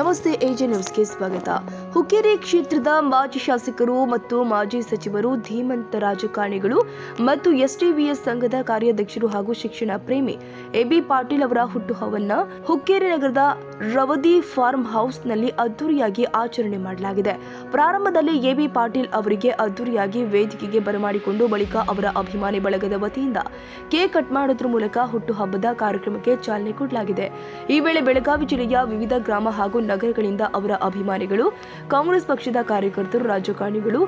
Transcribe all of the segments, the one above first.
ನಮಸ್ತೆ ಎಜೆ ನ್ಯೂಸ್ಗೆ ಸ್ವಾಗತ. ಹುಕ್ಕೇರಿ ಕ್ಷೇತ್ರದ ಮಾಜಿ ಶಾಸಕರು ಮತ್ತು ಮಾಜಿ ಸಚಿವರು, ಧೀಮಂತ ರಾಜಕಾರಣಿಗಳು ಮತ್ತು ಎಸ್ಟಿವಿಎಸ್ ಸಂಘದ ಕಾರ್ಯಾಧ್ಯಕ್ಷರು ಹಾಗೂ ಶಿಕ್ಷಣ ಪ್ರೇಮಿ ಎಬಿ ಪಾಟೀಲ್ ಅವರ ಹುಟ್ಟುಹಬ್ಬವನ್ನು ಹುಕ್ಕೇರಿ ನಗರದ ರವದಿ ಫಾರ್ಮ್ ಹೌಸ್ನಲ್ಲಿ ಅದ್ದೂರಿಯಾಗಿ ಆಚರಣೆ ಮಾಡಲಾಗಿದೆ. ಪ್ರಾರಂಭದಲ್ಲಿ ಎಬಿ ಪಾಟೀಲ್ ಅವರಿಗೆ ಅದ್ದೂರಿಯಾಗಿ ವೇದಿಕೆಗೆ ಬರಮಾಡಿಕೊಂಡು ಬಳಿಕ ಅವರ ಅಭಿಮಾನಿ ಬಳಗದ ವತಿಯಿಂದ ಕೇಕ್ ಕಟ್ ಮಾಡೋದ್ರ ಮೂಲಕ ಹುಟ್ಟುಹಬ್ಬದ ಕಾರ್ಯಕ್ರಮಕ್ಕೆ ಚಾಲನೆ ಕೊಡಲಾಗಿದೆ. ಈ ವೇಳೆ ಬೆಳಗಾವಿ ಜಿಲ್ಲೆಯ ವಿವಿಧ ಗ್ರಾಮ ಹಾಗೂ ನಗರಗಳಿಂದ ಅವರ ಅಭಿಮಾನಿಗಳು, ಕಾಂಗ್ರೆಸ್ ಪಕ್ಷದ ಕಾರ್ಯಕರ್ತರು, ರಾಜಕಾರಣಿಗಳು,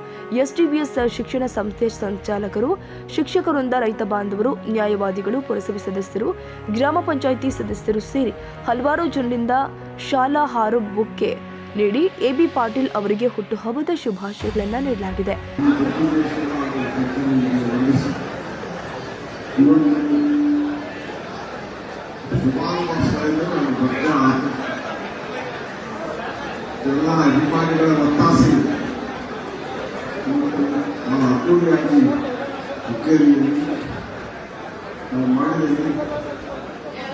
ಎಸ್ಟಿವಿಎಸ್ ಶಿಕ್ಷಣ ಸಂಸ್ಥೆ ಸಂಚಾಲಕರು, ಶಿಕ್ಷಕರಿಂದ ರೈತ ಬಾಂಧವರು, ನ್ಯಾಯವಾದಿಗಳು, ಪುರಸಭೆ ಸದಸ್ಯರು, ಗ್ರಾಮ ಪಂಚಾಯಿತಿ ಸದಸ್ಯರು ಸೇರಿ ಹಲವಾರು ಜನರಿಂದ ಶಾಲಾ ಹಾರು ಬುಕ್ಕೆ ನೀಡಿ ಎಬಿ ಪಾಟೀಲ್ ಅವರಿಗೆ ಹುಟ್ಟುಹಬ್ಬದ ಶುಭಾಶಯಗಳನ್ನು ನೀಡಲಾಗಿದೆ. ಎಲ್ಲ ಅಭಿಮಾನಿಗಳ ಒತ್ತಾಸೆ ನಾವು ಅದ್ದೂರಿಯಾಗಿ ಹುಕ್ಕೇರಿಯಲ್ಲಿ ನಾವು ಮಾಡಿದ್ದೀವಿ.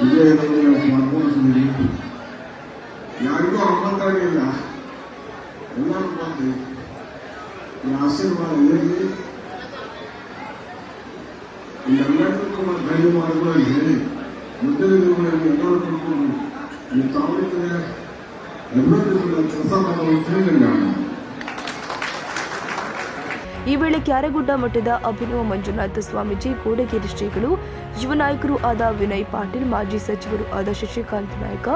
ವಿಜಯದಲ್ಲಿ ಮಾಡ್ಕೊಂಡಿದ್ದೀವಿ. ಯಾರಿಗೂ ಆಮಂತ್ರಣ ಇಲ್ಲ, ಎಲ್ಲರೂ ಬಂದು ಈ ಆಶೀರ್ವಾದ ಇರಲಿ. ಎಲ್ಲರಿಗೂ ಧನ್ಯವಾದಗಳು ಹೇಳಿ ಮುದ್ದೆಗಳಲ್ಲಿ ಎಲ್ಲರೂ ಕೊಡ್ಕೊಂಡು ಈ ತಾಲೂಕಿನ ಈ ವೇಳೆ ಕ್ಯಾರಗುಡ್ಡ ಮಠದ ಅಭಿನವ ಮಂಜುನಾಥ ಸ್ವಾಮೀಜಿ, ಕೋಡಗೇರಿ ಶ್ರೀಗಳು, ಯುವ ನಾಯಕರು ಆದ ವಿನಯ್ ಪಾಟೀಲ್, ಮಾಜಿ ಸಚಿವರು ಆದ ಶಶಿಕಾಂತ್ ನಾಯಕ,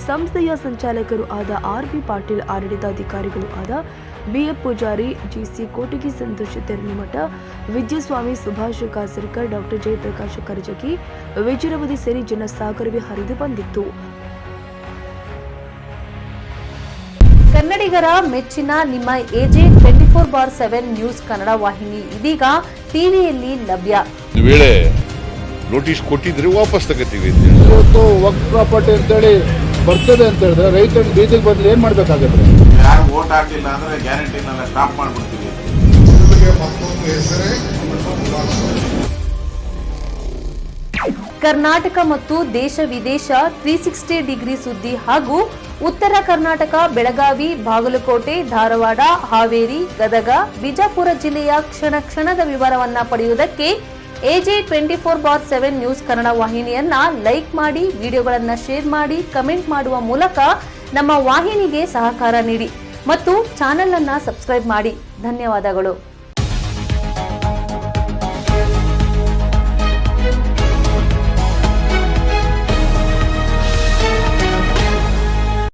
ಸಂಸ್ಥೆಯ ಸಂಚಾಲಕರು ಆದ ಆರ್.ಬಿ. ಪಾಟೀಲ್, ಆಡಳಿತಾಧಿಕಾರಿಗಳು ಆದ ಬಿ.ಎಫ್. ಪೂಜಾರಿ, ಜಿಸಿ ಕೋಟಗಿ, ಸಂತೋಷ್ ತೆರಣಿಮಠ, ವಿದ್ಯಾಸ್ವಾಮಿ, ಸುಭಾಷ್ ಕಾಸರ್ಕರ್, ಡಾಕ್ಟರ್ ಜಯಪ್ರಕಾಶ್ ಕರಜಗಿ, ವಿಜಯರವದಿ ಸೇರಿ ಜನಸಾಗರವೇ ಹರಿದು ಬಂದಿತ್ತು. ಕನ್ನಡಿಗರ ಮೆಚ್ಚಿನ ನಿಮ್ಮ ಎಜೆ 24/7 ನ್ಯೂಸ್ ಕನ್ನಡ ವಾಹಿನಿ ಇದೀಗ ಟಿವಿಯಲ್ಲಿ ಲಭ್ಯ. ವೇಳೆ ನೋಟಿಸ್ ಕೊಟ್ಟಿದ್ರೆ ವಾಪಸ್ ತಗೋತೀವಿ. ಇವತ್ತು ವಕ್ಫ್ ಪ್ರಾಪರ್ಟಿ ಅಂತೇಳಿ ಬರ್ತದೆ ಅಂತ ಹೇಳಿದ್ರೆ ರೈತರ ಬೀದಿಗೆ ಬದಲು ಏನ್ ಮಾಡ್ಬೇಕಾಗತ್ತೆ? ಯಾರು ವೋಟ್ ಹಾಕಿಲ್ಲ ಅಂದ್ರೆ ಗ್ಯಾರಂಟಿನೆಲ್ಲ ಸ್ಟಾಪ್ ಮಾಡ್ಬಿಡ್ತೀವಿ. ಕರ್ನಾಟಕ ಮತ್ತು ದೇಶ ವಿದೇಶ 360 ಡಿಗ್ರಿ ಸುದ್ದಿ ಹಾಗೂ ಉತ್ತರ ಕರ್ನಾಟಕ, ಬೆಳಗಾವಿ, ಬಾಗಲಕೋಟೆ, ಧಾರವಾಡ, ಹಾವೇರಿ, ಗದಗ, ಬಿಜಾಪುರ ಜಿಲ್ಲೆಯ ಕ್ಷಣ ಕ್ಷಣದ ವಿವರವನ್ನ ಪಡೆಯುವುದಕ್ಕೆ ಎಜೆ 24/7 ನ್ಯೂಸ್ ಕನ್ನಡ ವಾಹಿನಿಯನ್ನ ಲೈಕ್ ಮಾಡಿ, ವಿಡಿಯೋಗಳನ್ನ ಶೇರ್ ಮಾಡಿ, ಕಮೆಂಟ್ ಮಾಡುವ ಮೂಲಕ ನಮ್ಮ ವಾಹಿನಿಗೆ ಸಹಕಾರ ನೀಡಿ ಮತ್ತು ಚಾನೆಲ್ ಅನ್ನ ಸಬ್ಸ್ಕ್ರೈಬ್ ಮಾಡಿ. ಧನ್ಯವಾದಗಳು.